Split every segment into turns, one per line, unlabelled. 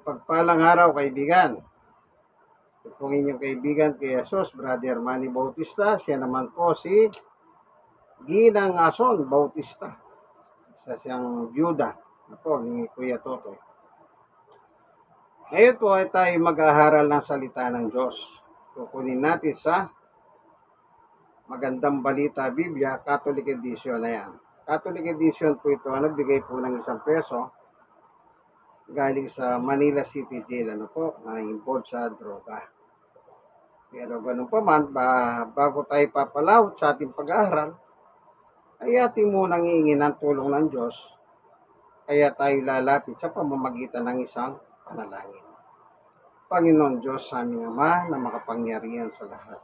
Mapagpalang araw, kaibigan. Ito pong inyong kaibigan kay Jesus, Brother Manny Bautista. Siya naman po si Ginang Ason Bautista. Isa siyang byuda ni Kuya Totoy. Ngayon po ay tayo mag-aaral ng salita ng Diyos. Kukunin natin sa Magandang Balita Biblia, Catholic Edition na yan. Catholic Edition po ito, bigay po ng ₱1 galing sa Manila City Jail, na involved sa droga. Pero ganun pa man, bago tayo papalawat sa ating pag-aaral, ay ating munang hihingi ng tulong ng Diyos, kaya tayo lalapit sa pamamagitan ng isang panalangin. Panginoon Diyos, aming Ama na makapangyarihan sa lahat.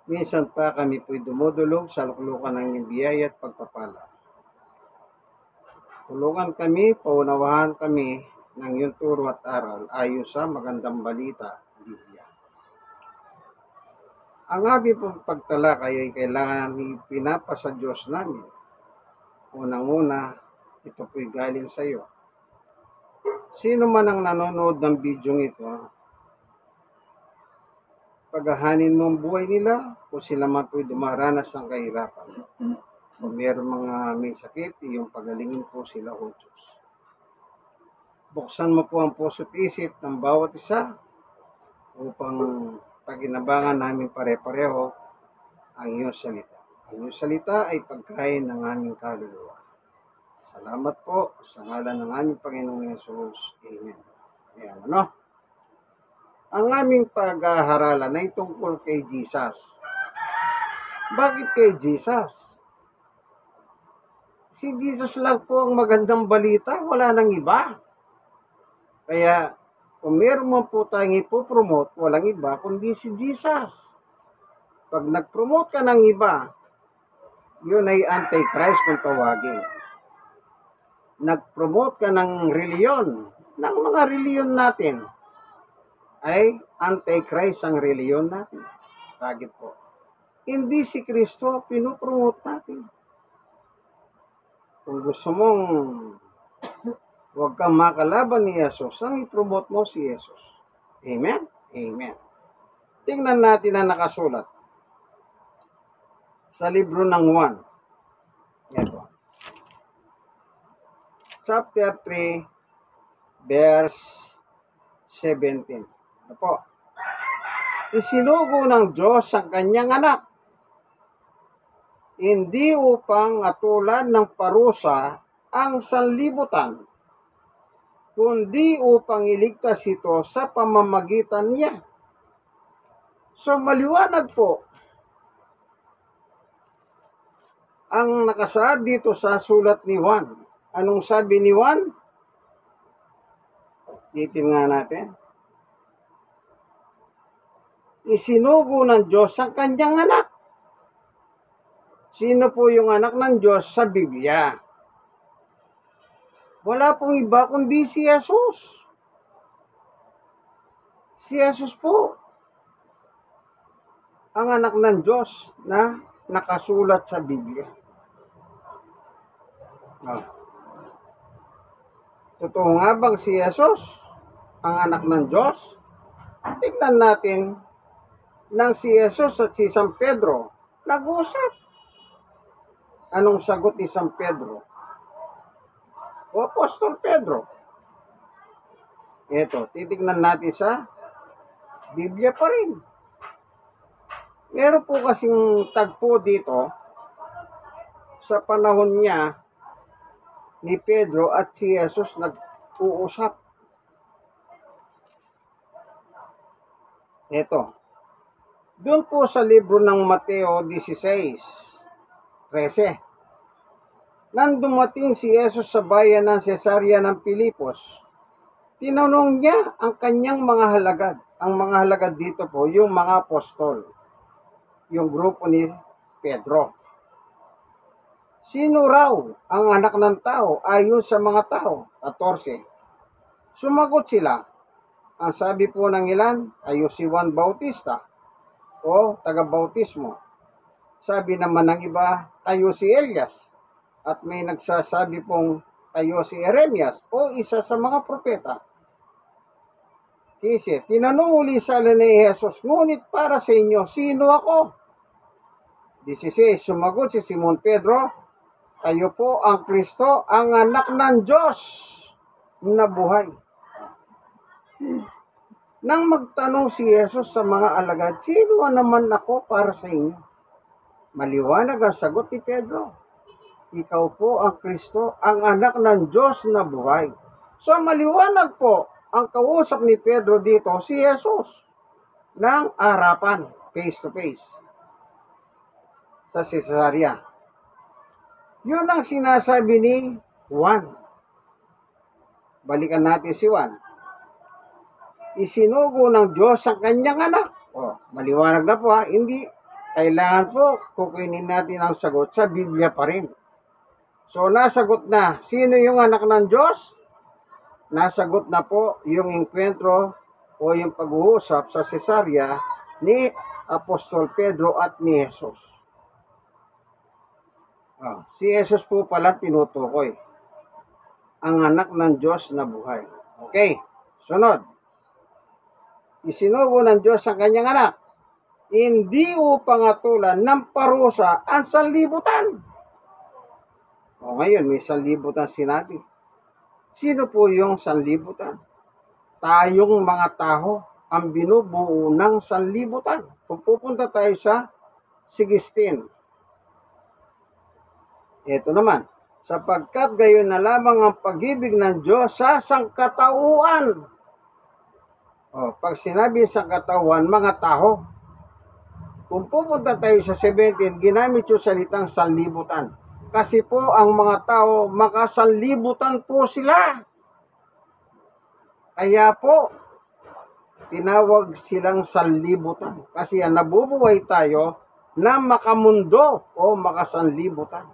Minsan pa kami po'y dumudulog sa luklukan ng iyong biyaya at pagpapala. Tulungan kami, paunawahan kami ng iyong turo at aral ayon sa Magandang Balita, Biblia. Ang aming pong pagtalakay ay kailangan ipinapasa Diyos namin. Unang-una, ito po'y galing sa iyo. Sino man ang nanonood ng bidyong ito, paghahanin mo ang buhay nila, kung sila man po'y dumaranas ng kahirapan. Kung meron mga may sakit, iyong pagalingin po sila, O Diyos. Buksan mo po ang puso't isip ng bawat isa upang paginabangan namin pare-pareho ang iyong salita. Ang iyong salita ay pagkain ng aming kaluluwa. Salamat po sa ngalan ng aming Panginoong Yesus. Amen. Ayan, Ang aming pag-aaralan ay tungkol kay Jesus. Bakit kay Jesus? Si Jesus lang po ang magandang balita, wala nang iba. Kaya kung meron man po tayong ipopromote, walang iba kundi si Jesus. Pag nag-promote ka ng iba, yun ay antichrist kung tawagin. Nag-promote ka ng reliyon, ng mga reliyon natin, ay antichrist ang reliyon natin. Bakit po? Hindi si Kristo pinopromote natin. Kung gusto mong huwag kang makalaban ni Jesus, ang i-promote mo si Jesus. Amen? Amen. Tingnan natin ang nakasulat sa libro ng Juan. Ito. Chapter 3, verse 17. Isinugo ng Diyos ang kanyang anak, hindi upang atulan ng parusa ang sanlibutan, kundi upang iligtas ito sa pamamagitan niya. So maliwanag po ang nakasaad dito sa sulat ni Juan. Anong sabi ni Juan? Titingnan natin. Isinugo ng Diyos ang kanyang anak. Sino po yung anak ng Diyos sa Biblia? Wala pong iba kundi si Jesus. Si Jesus po ang anak ng Diyos na nakasulat sa Biblia. Totoo nga bang si Jesus ang anak ng Diyos? Tingnan natin nang si Jesus at si San Pedro nag-usap. Anong sagot ni San Pedro? O Apostol Pedro? Ito, titignan natin sa Biblia pa rin. Meron po kasing tagpo dito sa panahon niya ni Pedro at si Jesus nag-uusap. Ito. Doon po sa libro ng Mateo 16:13. Nang dumating si Jesus sa bayan ng Cesarea ng Pilipos, tinanong niya ang kanyang mga halagad. Ang mga halagad dito po, yung mga apostol, yung grupo ni Pedro. Sino raw ang anak ng tao ayon sa mga tao? 14. Sumagot sila. Ang sabi po ng ilan, ayo si Juan Bautista o taga-bautismo. Sabi naman ng iba, ayo si Elias. At may nagsasabi pong tayo si Jeremias o isa sa mga propeta. 15. Tinanong uli sa ni Jesus, ngunit para sa inyo, sino ako? 16. Sumagot si Simon Pedro, kayo po ang Kristo, ang anak ng Diyos na buhay. Nang magtanong si Jesus sa mga alagad, sino naman ako para sa inyo? Maliwanag ang sagot ni Pedro, ikaw po ang Kristo, ang anak ng Diyos na buhay. So maliwanag po ang kausap ni Pedro dito, si Jesus, ng harapan, face to face, sa Cesarea. Yun ang sinasabi ni Juan. Balikan natin si Juan. Isinugo ng Diyos ang kanyang anak. Maliwanag na po ha. Hindi kailangan po kukunin natin ang sagot sa Biblia pa rin. So nasagot na. Sino yung anak ng Diyos? Nasagot na po yung enkwentro o yung pag-uusap sa Cesarea ni Apostol Pedro at ni Jesus. Si Jesus po pala tinutukoy. Ang anak ng Diyos na buhay. Okay, sunod. Isinugo ng Diyos ang kanyang anak, hindi upang atulan ng parusa ang sanlibutan. Ngayon, may sanlibutan sinabi. Sino po yung sanlibutan? Tayong mga tao ang binubuo ng sanlibutan. Kung pupunta tayo sa 16. Ito naman, sapagkat gayon na lamang ang pag-ibig ng Diyos sa sangkatauhan. Pag sinabi sangkatauhan, mga tao. Kung pupunta tayo sa 17, ginamit yung salitang sanlibutan. Kasi po ang mga tao, makasanlibutan po sila. Kaya po, tinawag silang sanlibutan. Kasi nabubuhay tayo na makamundo o makasanlibutan.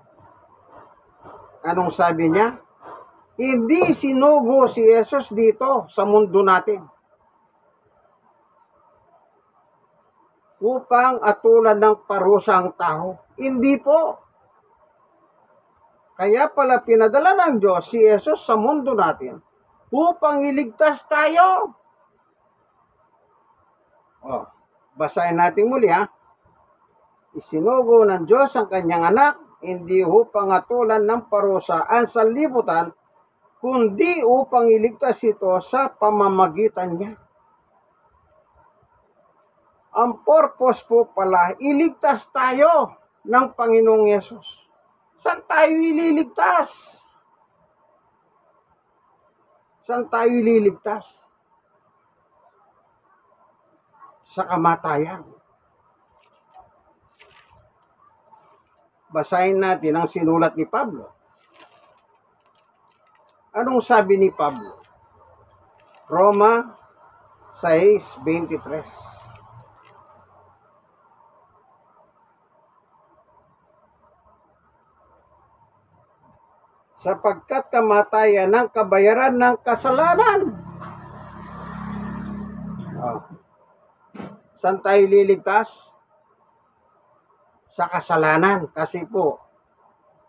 Anong sabi niya? Hindi sinugo si Jesus dito sa mundo natin upang atulan ng parusa ang tao. Hindi po. Kaya pala pinadala ng Diyos si Jesus sa mundo natin upang iligtas tayo. Basahin natin muli ha. Isinugo ng Diyos ang kanyang anak, hindi upang atulan ng parusa ang sanlibutan, kundi upang iligtas ito sa pamamagitan niya. Ang purpose po pala, iligtas tayo ng Panginoong Yesus. Saan tayo ililigtas? Saan tayo ililigtas? Sa kamatayan. Basahin natin ang sinulat ni Pablo. Anong sabi ni Pablo? Roma 6:23. Sapagkat kamatayan ang kabayaran ng kasalanan. Saan tayo liligtas? Sa kasalanan. Kasi po,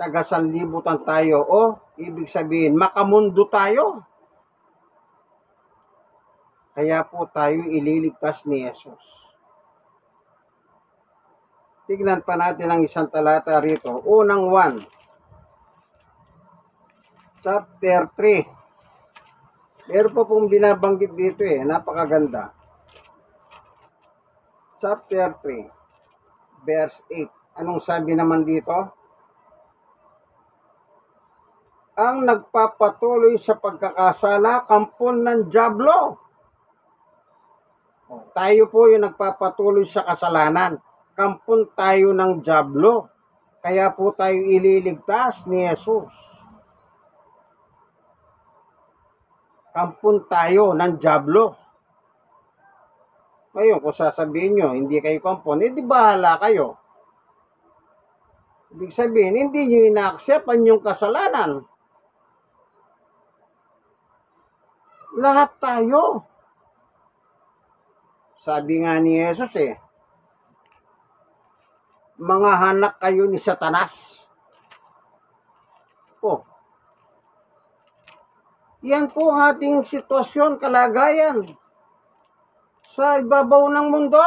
taga-sanlibutan tayo o ibig sabihin, makamundo tayo. Kaya po tayo ililigtas ni Jesus. Tignan pa natin ang isang talata rito. Unang 1. Chapter 3. Meron po pong binabanggit dito napakaganda. Chapter 3. Verse 8. Anong sabi naman dito? Ang nagpapatuloy sa pagkakasala, kampon ng dyablo. Tayo po yung nagpapatuloy sa kasalanan. Kampon tayo ng dyablo. Kaya po tayo ililigtas ni Jesus. Kampon tayo ng dyablo. Ngayon, kung sasabihin nyo, hindi kayo kampon, di bahala kayo. Ibig sabihin, hindi nyo ina-accept ang inyong kasalanan. Lahat tayo. Sabi nga ni Jesus mga hanak kayo ni Satanas. Yan po ang ating sitwasyon, kalagayan. sa ibabaw ng mundo.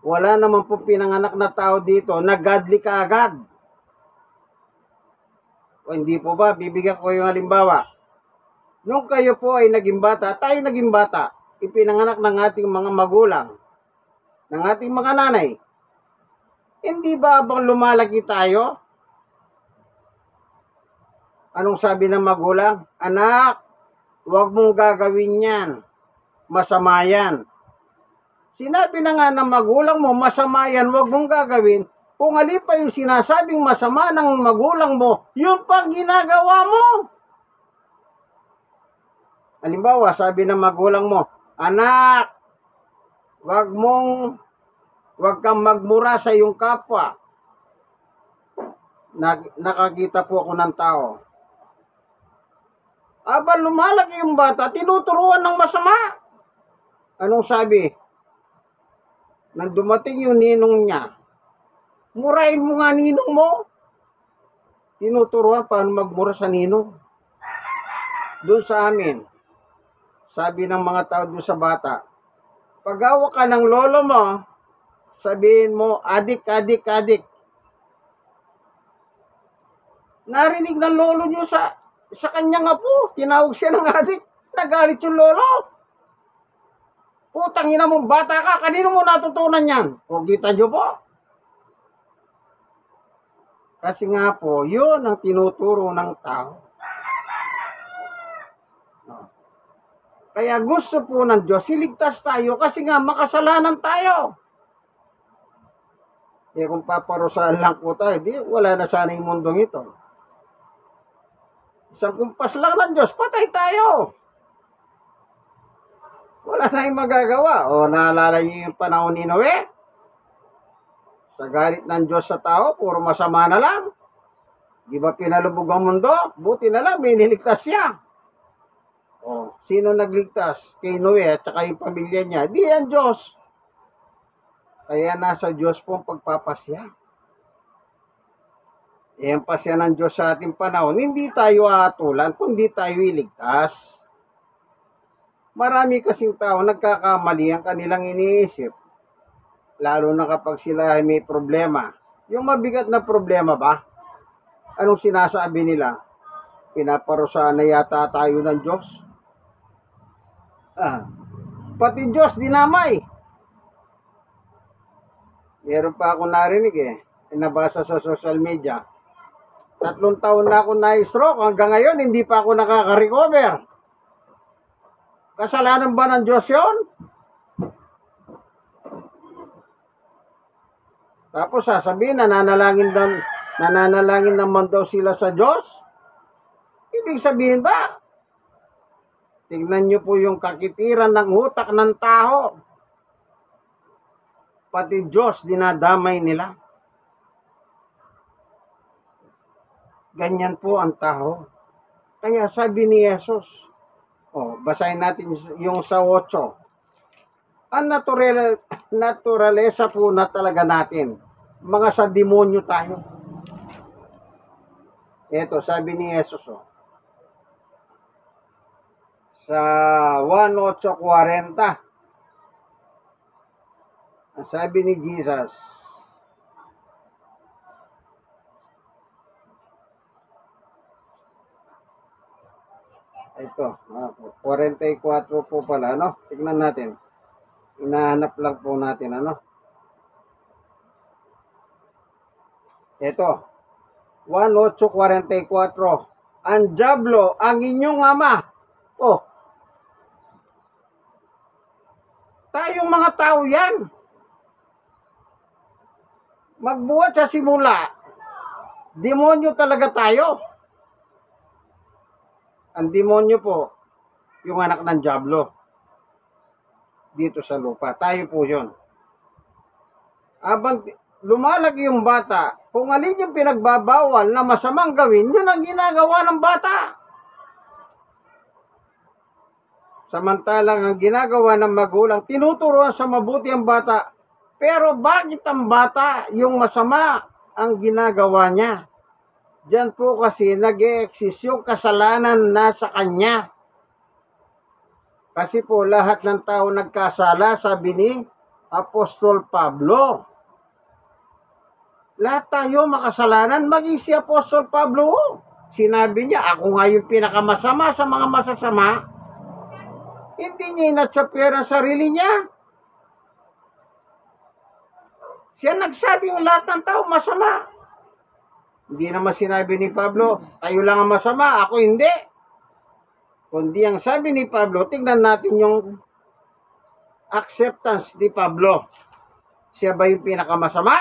Wala naman po pinanganak na tao dito na godly kaagad. O hindi po ba, bibigyan ko yung halimbawa. Nung kayo po ay naging bata, tayo naging bata, ipinanganak ng ating mga magulang, ng ating mga nanay. Hindi ba habang lumalaki tayo? Anong sabi ng magulang? Anak, huwag mong gagawin yan. Masama yan. Sinabi na nga ng magulang mo, masama yan, huwag mong gagawin. Kung alin pa yung sinasabing masama ng magulang mo, yun pang ginagawa mo. Halimbawa, sabi ng magulang mo, anak, huwag kang magmura sa iyong kapwa. Nakakita po ako ng tao. Aba, lumalaki yung bata, tinuturuan ng masama. Anong sabi? Nang dumating yung ninong niya, murahin mo nga ninong mo. Tinuturuan paano magmura sa ninong. Doon sa amin, sabi ng mga tao doon sa bata, pag-awa ka ng lolo mo, sabihin mo, adik, adik, adik. Narinig ng lolo niyo sa kanyang apo, tinawag siya ng adik, nagalit yung lolo. Putang ina mong bata ka, kanino mo natutunan yan? O kita nyo po? Kasi nga po, yun ang tinuturo ng tao. Kaya gusto po ng Diyos, iligtas tayo kasi nga makasalanan tayo. Eh kung paparusahan lang po tayo, di wala na sana yung mundong ito. Isang kumpas lang ng Diyos, patay tayo. Wala tayong magagawa. O naalala niyo yung panahon ni Noe? Sa galit ng Diyos sa tao, puro masama na lang. Di ba pinalubog ang mundo? Buti na lang, may niligtas siya. O, sino nagligtas? Kay Noe at saka yung pamilya niya. Di yan Diyos. Kaya nasa Diyos po ang pagpapasya. E ang pasya ng Diyos sa ating panahon, hindi tayo atulan, kundi tayo iligtas. Marami kasing tao nagkakamali ang kanilang iniisip. Lalo na kapag sila ay may problema. Yung mabigat na problema ba? Anong sinasabi nila? Pinaparusahan na yata tayo ng Diyos. Pati Diyos dinamay. Meron pa akong narinig nabasa sa social media. 3 taon na ako na-stroke. Hanggang ngayon, hindi pa ako nakaka-recover. Kasalanan ba ng Diyos yun? Tapos sasabihin, nananalangin naman daw sila sa Diyos. Ibig sabihin ba? Tingnan nyo po yung kakitiran ng utak ng tao. Pati Diyos dinadamay nila. Ganyan po ang tao. Kaya sabi ni Jesus, basahin natin yung sa 8. Ang naturalesa po na talaga natin. Mga sa demonyo tayo. Ito, sabi ni Jesus, sa 1:8:40. Sabi ni Jesus, ito, 44 po pala, tignan natin. Inahanap lang po natin, Ito, 1:8:44. Ang diablo, ang inyong ama. Tayong mga tao yan. Magbuhat sa simula. Demonyo talaga tayo. Ang demonyo po, yung anak ng diablo. Dito sa lupa. Tayo po yun. Abang lumalaki yung bata, kung alin yung pinagbabawal na masamang gawin, yun ang ginagawa ng bata. Samantalang ang ginagawa ng magulang, tinuturuan sa mabuti ang bata. Pero bakit ang bata yung masama ang ginagawa niya? Diyan po kasi nag-e-exist yung kasalanan na sa kanya. Kasi po lahat ng tao nagkasala, sabi ni Apostol Pablo. Lahat tayo makasalanan, maging si Apostol Pablo. Sinabi niya, ako nga yung pinakamasama sa mga masasama. Hindi niya inatsapir ang sarili niya. Siya nagsabi yung lahat ng tao masama. Hindi naman sinabi ni Pablo, tayo lang ang masama, ako hindi. Kundi ang sabi ni Pablo, tingnan natin yung acceptance ni Pablo. Siya ba yung pinakamasama?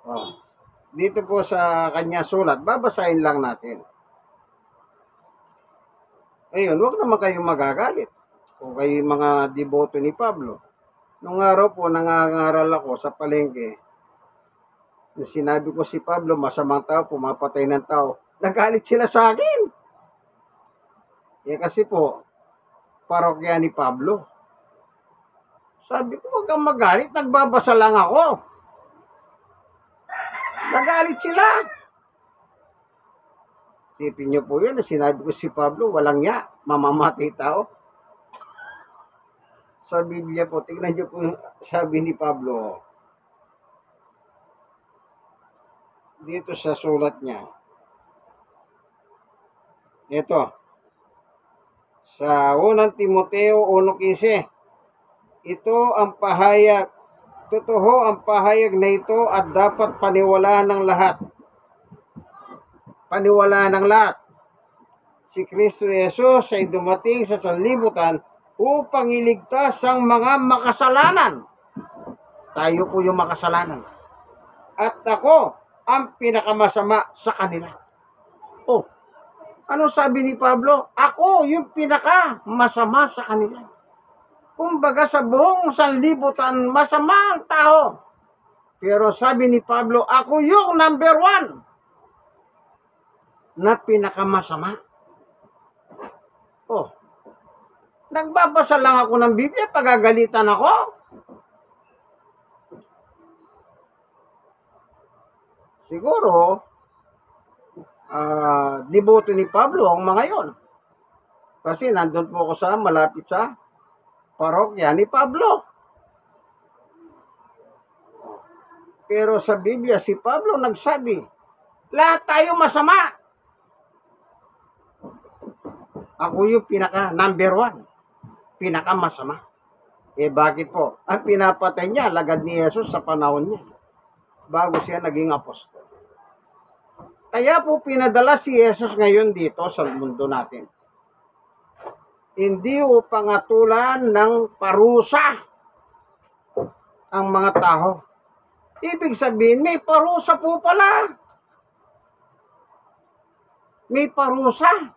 Oh. Dito po sa kanya sulat, babasahin lang natin. Ayun, huwag naman kayong magagalit. Kung kayo yung mga deboto ni Pablo. Nung araw po, nangangaral ako sa palengke. Sinabi ko si Pablo, masamang tao, pumapatay ng tao. Nagalit sila sa akin. Kasi po, parokya ni Pablo. Sabi ko, huwag kang magalit, nagbabasa lang ako. Nagalit sila. Sipin niyo po yun, sinabi ko si Pablo, walang ya, mamamatay tao. Sa Biblia po, tingnan niyo po, sabi ni Pablo, dito sa sulat niya. Ito. Sa 1 Timoteo 1:15, ito ang pahayag, totoo ang pahayag na ito at dapat paniwalaan ng lahat. Paniwalaan ng lahat. Si Kristo Jesus ay dumating sa sanlibutan upang iligtas ang mga makasalanan. Tayo po yung makasalanan. At ako ang pinakamasama sa kanila. Oh, ano sabi ni Pablo? Ako yung pinakamasama sa kanila. Kumbaga sa buong sanlibutan, masama ang tao. Pero sabi ni Pablo, ako yung number 1 na pinakamasama. Oh, nagbabasa lang ako ng Biblia, pagagalitan ako. Siguro, deboto ni Pablo ang mga yon. Kasi nandun po ako sa malapit sa parokya ni Pablo. Pero sa Biblia, si Pablo nagsabi, lahat tayo masama. Ako yung pinaka number 1. Pinaka masama. Bakit po? Ang pinapatay niya, lagad ni Jesus sa panahon niya. Bago siya naging apostol. Kaya po pinadala si Jesus ngayon dito sa mundo natin. Hindi upang atulan ng parusa ang mga tao. Ibig sabihin, may parusa po pala. May parusa.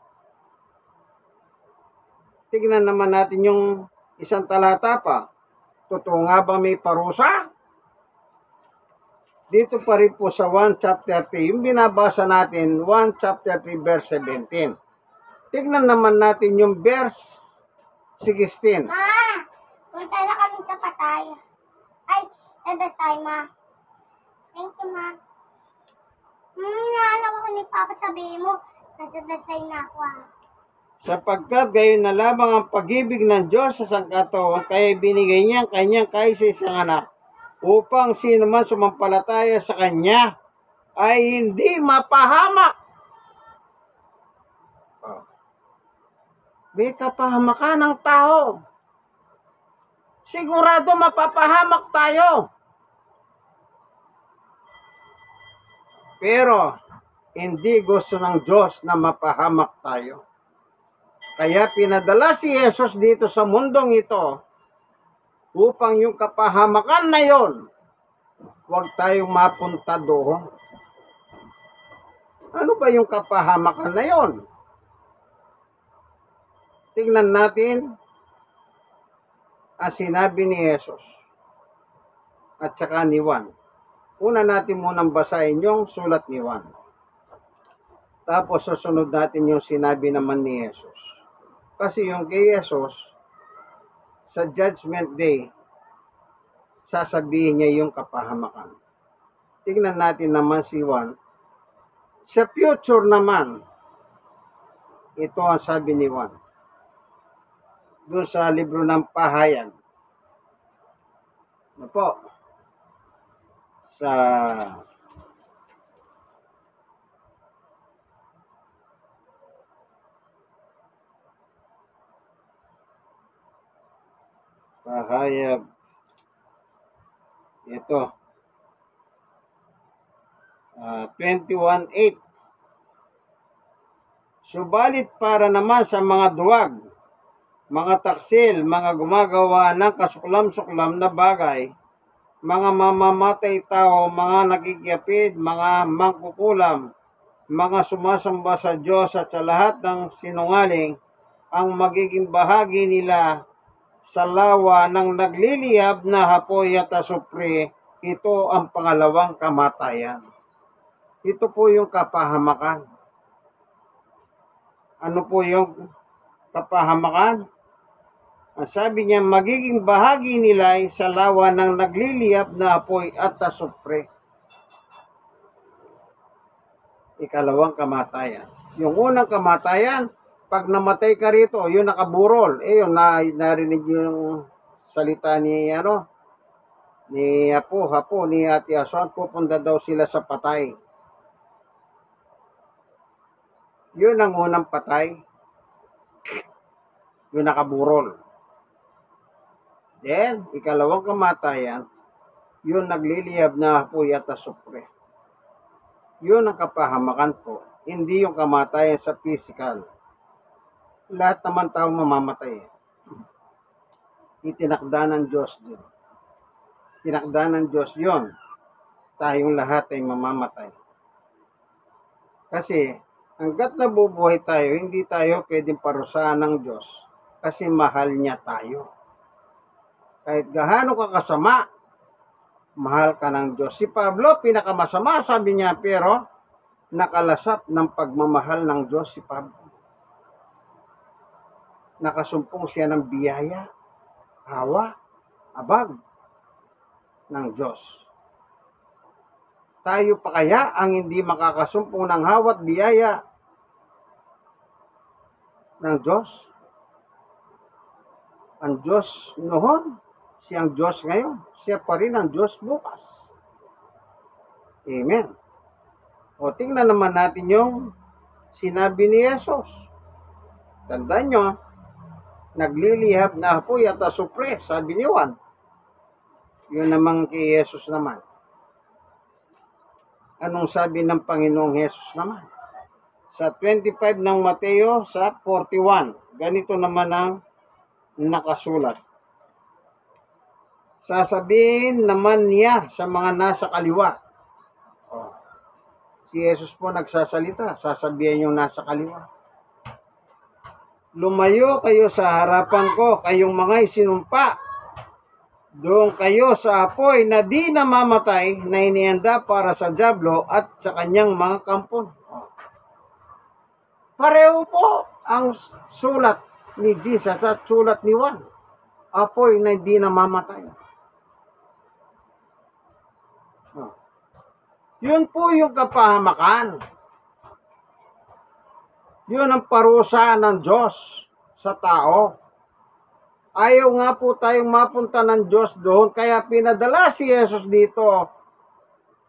Tignan naman natin yung isang talata pa. Totoo nga ba may parusa? Dito pa rin po sa 1 chapter 3, yung binabasa natin, 1 chapter 3 verse 17. Tignan naman natin yung verse 16.
Punta na kami sa patay. Ay, sa Dasay, ma. Thank you, ma. Minaalam ako ni Papa, sabihin mo, nasa Dasay na ako,
Sapagkat gayon na lamang ang pag-ibig ng Diyos sa sangkatauhan, kaya binigay niya ang kanyang kaisa-isang anak, upang sino man sumampalataya sa kanya ay hindi mapahamak. May kapahamakan ng tao. Sigurado mapapahamak tayo. Pero hindi gusto ng Diyos na mapahamak tayo. Kaya pinadala si Jesus dito sa mundong ito upang yung kapahamakan na yon, huwag tayong mapunta doon. Ano ba yung kapahamakan na yon? Tingnan natin ang sinabi ni Jesus at saka ni Juan. Una natin munang basahin yung sulat ni Juan. Tapos susunod natin yung sinabi naman ni Jesus. Kasi yung kay Jesus, sa Judgment Day, sasabihin niya yung kapahamakan. Tingnan natin naman si Juan. Sa future naman, ito ang sabi ni Juan. doon sa libro ng Pahayag. Ano po? Sa Pahayag. Ito. 21:8. Subalit para naman sa mga duwag, mga taksil, mga gumagawa ng kasuklam-suklam na bagay, mga mamamatay tao, mga nakikiyapid, mga mangkukulam, mga sumasamba sa Diyos at sa lahat ng sinungaling, ang magiging bahagi nila sa lawa ng nagliliyab na hapoy at asupre, ito ang pangalawang kamatayan. Ito po yung kapahamakan. Ano po yung kapahamakan? Ang sabi niya, magiging bahagi nila ay sa lawa ng nagliliyab na apoy at asupre. Ikalawang kamatayan. Yung unang kamatayan, pag namatay ka rito, yun nakaburol. Yun, narinig yung salita ni, ni Apo, ni Ate Ason, pupunta daw sila sa patay. Yun ang unang patay. Yun nakaburol. Then, ikalawang kamatayan, yun nagliliyab na apoy at asupre. Yun ang kapahamakan po. Hindi yung kamatayan sa physical. Lahat naman tao mamamatay. Itinakda ng Diyos din. Tinakda ng Diyos yun. Tayong lahat ay mamamatay. Kasi, hanggat nabubuhay tayo, hindi tayo pwedeng parusahan ng Diyos. Kasi mahal niya tayo. Kahit gaano ka kasama, mahal ka ng Diyos. Si Pablo, pinakamasama, sabi niya, pero nakalasap ng pagmamahal ng Diyos si Pablo. Nakasumpong siya ng biyaya, hawa, abag ng Diyos. Tayo pa kaya ang hindi makakasumpong ng hawat biyaya ng Diyos? Ang Diyos noon, siyang Diyos ngayon, siya pa rin ang Diyos bukas. Amen. O tingnan naman natin yung sinabi ni Jesus. Tandaan nyo, naglilihab na apoy at asupre, sabi ni Juan. Yun namang kay Jesus naman. Anong sabi ng Panginoong Jesus naman? Sa 25 ng Mateo, sa 41, ganito naman ang nakasulat. Sasabihin naman niya sa mga nasa kaliwa. Si Jesus po nagsasalita, sasabihin yung nasa kaliwa. Lumayo kayo sa harapan ko, kayong mga isinumpa. Doon kayo sa apoy na di namamatay na inianda para sa dyablo at sa kanyang mga kampon. Pareho po ang sulat ni Jesus at sulat ni Juan. Apoy na di namamatay. Yun po yung kapahamakan. Yun ang parusa ng Diyos sa tao. Ayaw nga po tayong mapunta ng Diyos doon, kaya pinadala si Jesus dito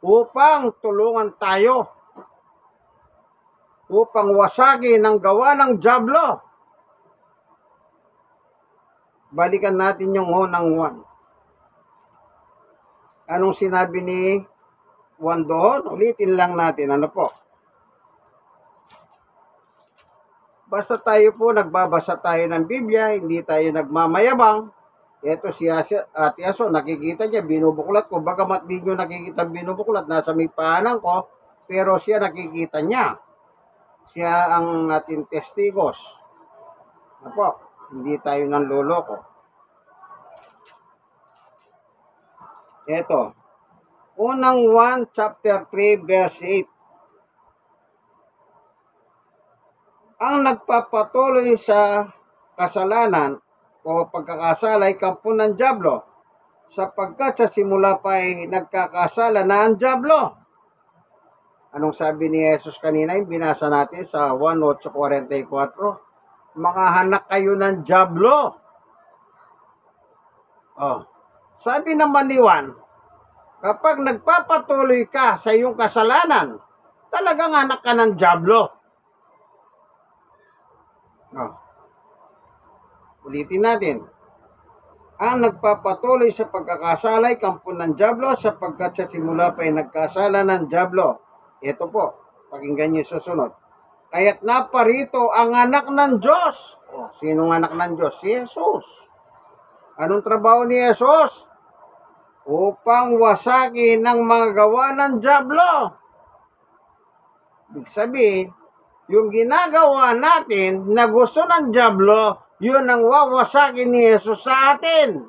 upang tulungan tayo, upang wasagin ang gawa ng dyablo. Balikan natin yung unang Juan. Anong sinabi ni Juan doon? Ulitin lang natin, ano po? Basta tayo po, nagbabasa tayo ng Biblia, hindi tayo nagmamayabang. Ito si Ate Aso, nakikita niya, binubuklat ko. Bagamat di nyo nakikita binubuklat, nasa may paanan ko, pero siya nakikita niya. Siya ang ating testigos. Apo, hindi tayo nanloloko. Ito, unang 1 chapter 3 verse 8. Ang nagpapatuloy sa kasalanan o pagkakasala ay kampo ng dyablo, sapagkat sa simula pa ay nagkakasala na ang dyablo. Anong sabi ni Jesus kanina, yung binasa natin sa 1:8:44? Makahanak kayo ng dyablo. Oh. Sabi naman ni Juan, kapag nagpapatuloy ka sa iyong kasalanan, talagang anak ka ng dyablo. Oh. Ulitin natin. Ang nagpapatuloy sa pagkakasala ay kampo ng dyablo sapagkat sa simula pa ay nagkasala ng dyablo. Ito po, pakinggan niyo susunod. Kaya't naparito ang anak ng Diyos. Oh, sinong anak ng Diyos? Si Jesus. Anong trabaho ni Jesus? Upang wasakin ang mga gawa ng dyablo. Ibig sabihin, yung ginagawa natin na gusto ng dyablo, yun ang wawasakin ni Jesus sa atin.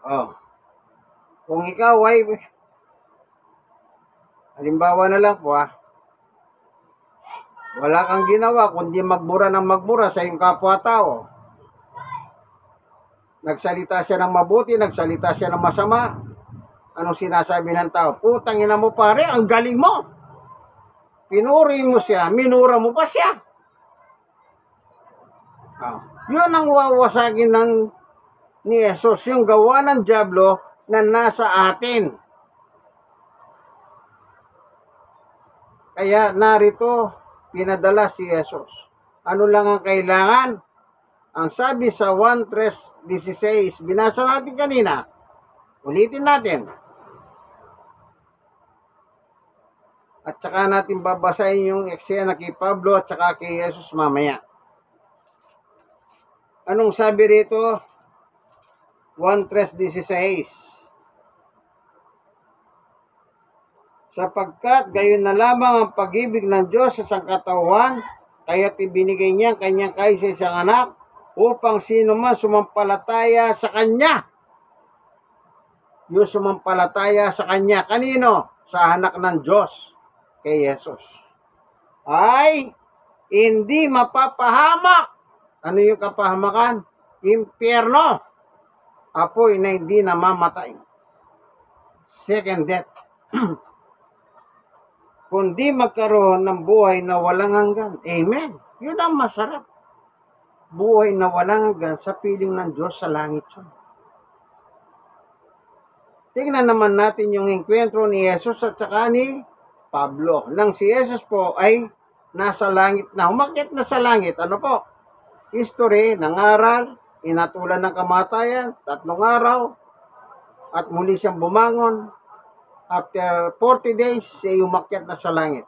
Oh. Kung ikaw ay, halimbawa na lang po wala kang ginawa kundi magmura ng magmura sa iyong kapwa-tao. Nagsalita siya ng mabuti, nagsalita siya ng masama. Anong sinasabi ng tao? Putang ina mo pare, ang galing mo. Pinuri mo siya, minura mo pa siya. Yun ang wawasakin ni Jesus, yung gawa ng dyablo na nasa atin. Kaya narito, pinadala si Jesus. Ano lang ang kailangan? Ang sabi sa 1:3:16, binasa natin kanina. Ulitin natin. At saka natin babasahin yung eksena kay Pablo at saka kay Jesus mamaya. Anong sabi rito? 1:3:16. Sapagkat gayon na lamang ang pag-ibig ng Diyos sa sangkatauhan, kaya't ibinigay niya ang kanyang kaisa-isang anak upang sino man sumampalataya sa Kanya. Yung sumampalataya sa Kanya. Kanino? Sa anak ng Diyos, kay Jesus. Ay hindi mapapahamak. Ano yung kapahamakan? Impyerno. Apoy na hindi namamatay. Second death. Kundi magkaroon ng buhay na walang hanggan. Amen. Yun ang masarap. Buhay na walang hanggan sa piling ng Diyos sa langit yun. Tingnan naman natin yung enkwentro ni Jesus at saka ni Pablo. Nang si Jesus po ay nasa langit na, umakyat na sa langit. Ano po? History, nangaral, inatulan ng kamatayan, 3 araw, at muli siyang bumangon. After 40 days, siya umakyat na sa langit.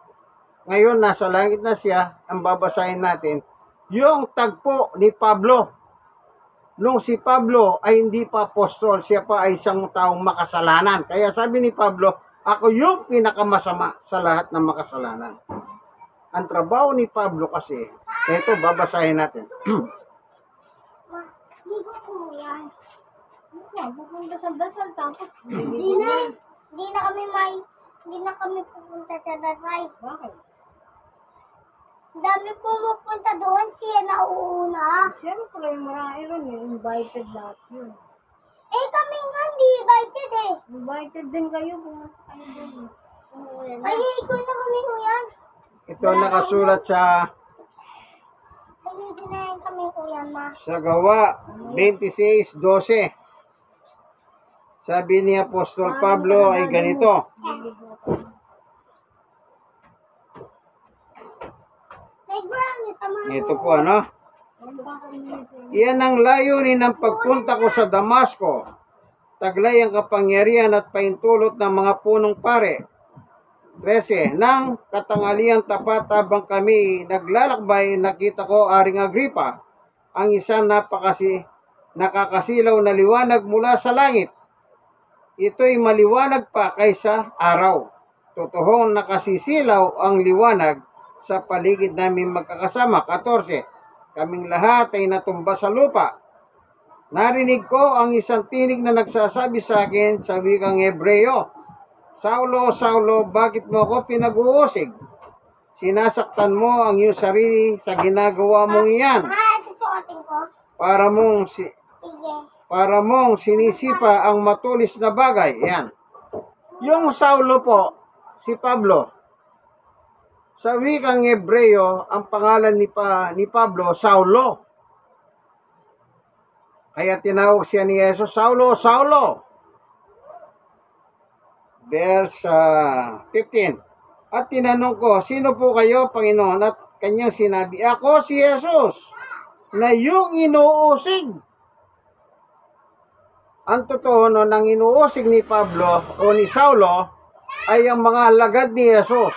Ngayon, nasa langit na siya, ang babasahin natin, yung tagpo ni Pablo. Nung si Pablo ay hindi pa apostol, siya pa ay isang taong makasalanan. Kaya sabi ni Pablo, ako yung pinakamasama sa lahat ng makasalanan. Ang trabaho ni Pablo kasi, ito, babasahin natin.
Ligo po yan.
Pupunta sa dasal tapos
Hindi na kami pupunta sa Dasay.
bakit?
Dami pumupunta doon, siya nauuna.
Siyempre, marami ron invited lahat yun.
Eh kami nga hindi invited eh.
Invited din kayo, pumunta kayo doon.
Ay, ikaw na kami kuyan.
Ito nakasulat sa
Ay, hindi na yan kami kuyan ma.
Gawa 26:12. Sabi ni Apostol Pablo ay ganito. Ito po ano. Iyan ang layunin ng pagpunta ko sa Damasco. Taglay ang kapangyarihan at paintulot ng mga punong pare. 13. Nang katanghaliang tapat habang kami naglalakbay, nakita ko Aring Agripa, ang isang nakakasilaw na liwanag mula sa langit. Ito'y maliwanag pa kaysa araw. Totoong nakasisilaw ang liwanag sa paligid namin magkakasama. 14. Kaming lahat ay natumba sa lupa. Narinig ko ang isang tinig na nagsasabi sa akin sa wikang Hebreo, Saulo, Saulo, bakit mo ako pinag-uusig? Sinasaktan mo ang iyong sarili sa ginagawa mong iyan.
Ito suotin ko.
Para mong sinisipa ang matulis na bagay. Yan. Yung Saulo po, si Pablo, Sa wikang Hebreo, ang pangalan ni Pablo, Saulo. Kaya tinawag siya ni Jesus, Saulo, Saulo. Verse 15. At tinanong ko, sino po kayo, Panginoon? At kanyang sinabi, ako si Jesus, na yung inuusig. Ang totoo no, nang inuusig ni Pablo o ni Saulo ay ang mga alagad ni Jesus.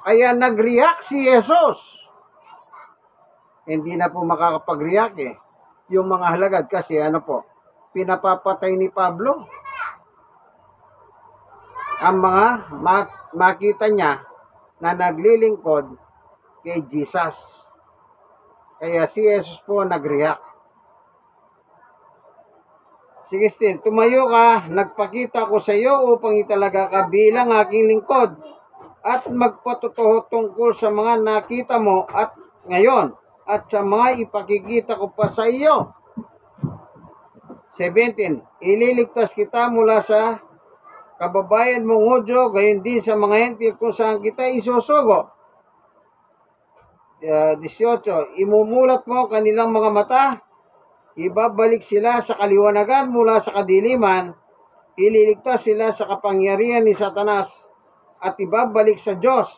Kaya nag-react si Jesus. Hindi na po makakapag-react yung mga halagad kasi pinapapatay ni Pablo. Ang mga makita niya na naglilingkod kay Jesus. Kaya si Jesus po nag-react. 16. Tumayo ka, nagpakita ko sa iyo upang italaga ka bilang aking lingkod at magpatotoo tungkol sa mga nakita mo at ngayon at sa mga ipakikita ko pa sa iyo. 17. Ililigtas kita mula sa kababayan mong Hudyo, gayon din sa mga hentil kung saan kita isusugo. 18. Imumulat mo kanilang mga mata, ibabalik sila sa kaliwanagan mula sa kadiliman, ililigtas sila sa kapangyarihan ni Satanas, at ibabalik sa Diyos.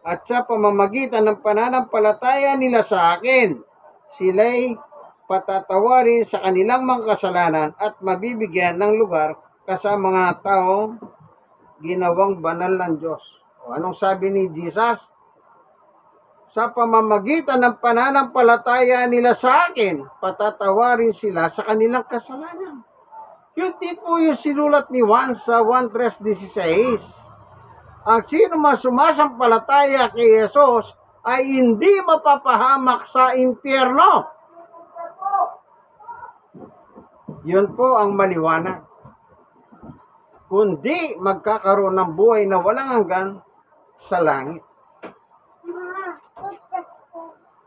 At sa pamamagitan ng pananampalataya nila sa akin, sila'y patatawarin sa kanilang mga kasalanan at mabibigyan ng lugar kasama mga taong ginawang banal ng Diyos. O anong sabi ni Jesus? Sa pamamagitan ng pananampalataya nila sa akin, patatawarin sila sa kanilang kasalanan. Yun din po yung sinulat ni Juan sa 1:3-16. Ang sino man sumasampalataya kay Jesus ay hindi mapapahamak sa impyerno. Yun po ang maliwanag. Kundi magkakaroon ng buhay na walang hanggan sa langit.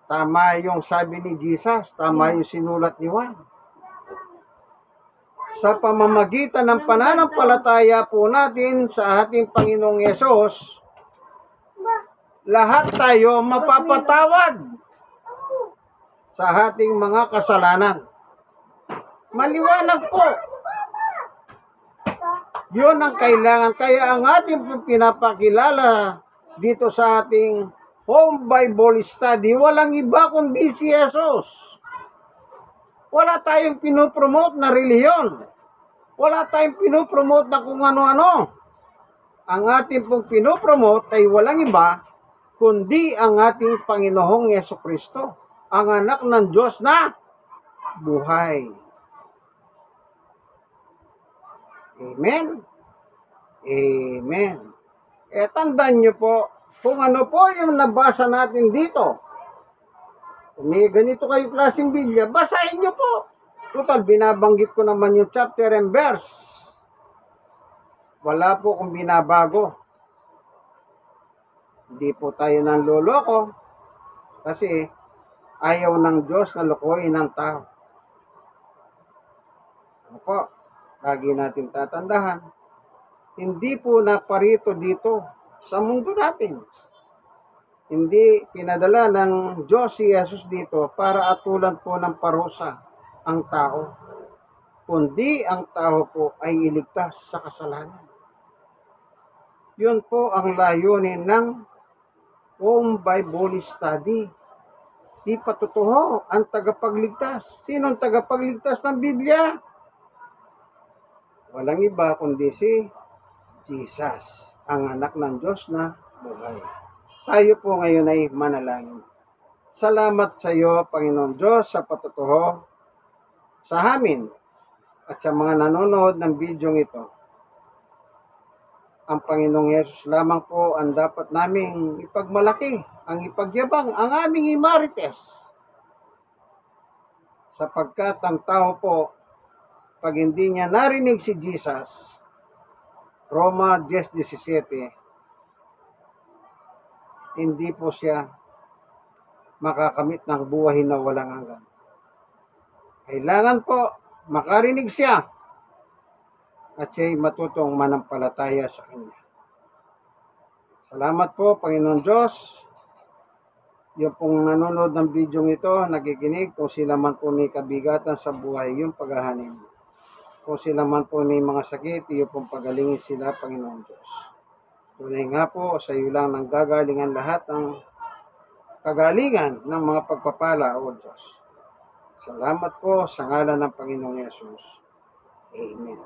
Tama yung sabi ni Jesus, tama yung sinulat ni Juan. Sa pamamagitan ng pananampalataya po natin sa ating Panginoong Yesus, lahat tayo mapapatawad sa ating mga kasalanan. Maliwanag po. Yun ang kailangan. Kaya ang ating pinapakilala dito sa ating home Bible study, walang iba kundi si Jesus. Wala tayong pinopromote na reliyon. Wala tayong pinopromote na kung ano-ano. Ang ating pong pinopromote ay walang iba kundi ang ating Panginoong Yesukristo, ang anak ng Diyos na buhay. Amen? Amen. Tandaan nyo po, kung ano po yung nabasa natin dito. Kung may ganito kayo klaseng Biblia, basahin nyo po. Total, binabanggit ko naman yung chapter and verse. Wala po kung binabago. Hindi po tayo nang loloko. Kasi ayaw ng Diyos na lokohin ng tao. Ano po? Lagi natin tatandahan. Hindi po naparito dito sa mundo natin. Hindi pinadala ng Diyos si Jesus dito para atulan po ng parusa ang tao. Kundi ang tao po ay iligtas sa kasalanan. Yun po ang layunin ng home Bible study. Di patutuho ang tagapagligtas. Sino ang tagapagligtas ng Biblia? Walang iba kundi si Jesus, ang anak ng Diyos na buhay. Tayo po ngayon ay manalangin. Salamat sa iyo, Panginoon Diyos, sa patutuho sa amin at sa mga nanonood ng video ito. Ang Panginoong Yesus lamang po ang dapat naming ipagmalaki, ang ipagyabang, ang aming imarites. Sapagkat ang tao po, pag hindi niya narinig si Jesus, Roma 10:17, hindi po siya makakamit ng buhay na walang hanggan. Kailangan po makarinig siya at siya'y matutong manampalataya sa Kanya. Salamat po, Panginoon Diyos. Yung pong nanonood ng video ito, nakikinig, kung sila man po may kabigatan sa buhay, yung paghahanin. Kung sila man po may mga sakit, yung pong pagalingin sila, Panginoon Diyos. Tunay nga po, sa iyo lang nang gagalingan lahat ng kagalingan ng mga pagpapala, O Diyos. Salamat po sa ngalan ng Panginoong Yesus. Amen.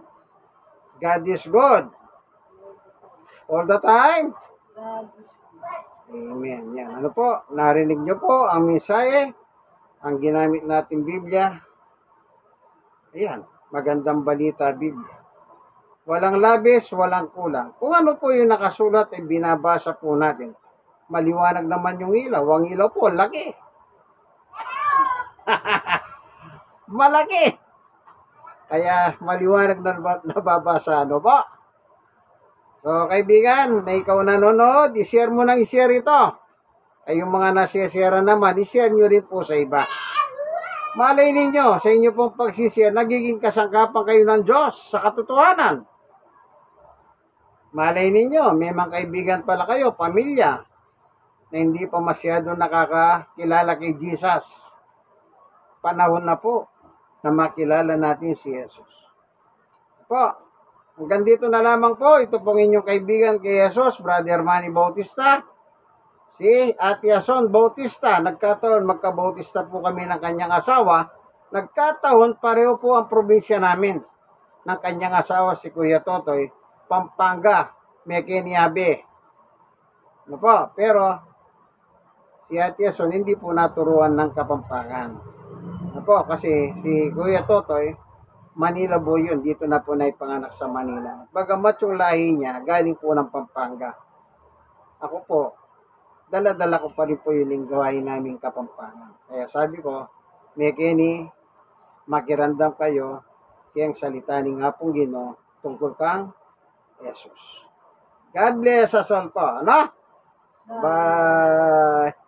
God is good. All the time.
God is
Amen. Yan. Ano po? Narinig nyo po ang mensahe, ang ginamit nating Biblia. Ayan. Magandang balita, Biblia. Walang labis, walang kulang. Kung ano po yung nakasulat, ay binabasa po natin. Maliwanag naman yung ilaw. Ang ilaw po, laki. Malaki. Kaya maliwanag na nababasa. Ano po? So, kaibigan, na ikaw nanonood, i-share mo nang i-share ito. Ay yung mga nasi-share naman, i-share nyo rin po sa iba. Malay ninyo, sa inyo pong pagsishare, nagiging kasangkapan kayo ng Diyos sa katotohanan. Malay ninyo, may mga kaibigan pala kayo, pamilya, na hindi pa masyado nakakakilala kay Jesus. Panahon na po na makilala natin si Jesus. Po, hanggang dito na lamang po. Ito pong inyong kaibigan kay Jesus, Brother Manny Bautista. Si Ate Ason Bautista. Nagkataon, magka-Bautista po kami ng kanyang asawa. Nagkataon, pareho po ang probinsya namin ng kanyang asawa, si Kuya Totoy, Pampanga, Mekeniabe. Ano po? Pero, si Ate Ason hindi po naturuan ng Kapampangan. Ano po? Kasi si Kuya Totoy, Manila boy yun. Dito na po naipanganak sa Manila. Bagamat yung lahi niya, galing po ng Pampanga. Ako po, dala-dala ko pa rin po yung lingwahe namin Kapampangan. Kaya sabi ko, Mekeni, makirandam kayo, kaya ang salita ni nga pong Ginoo tungkol kang Jesus. God bless us all po. Ano? Bye!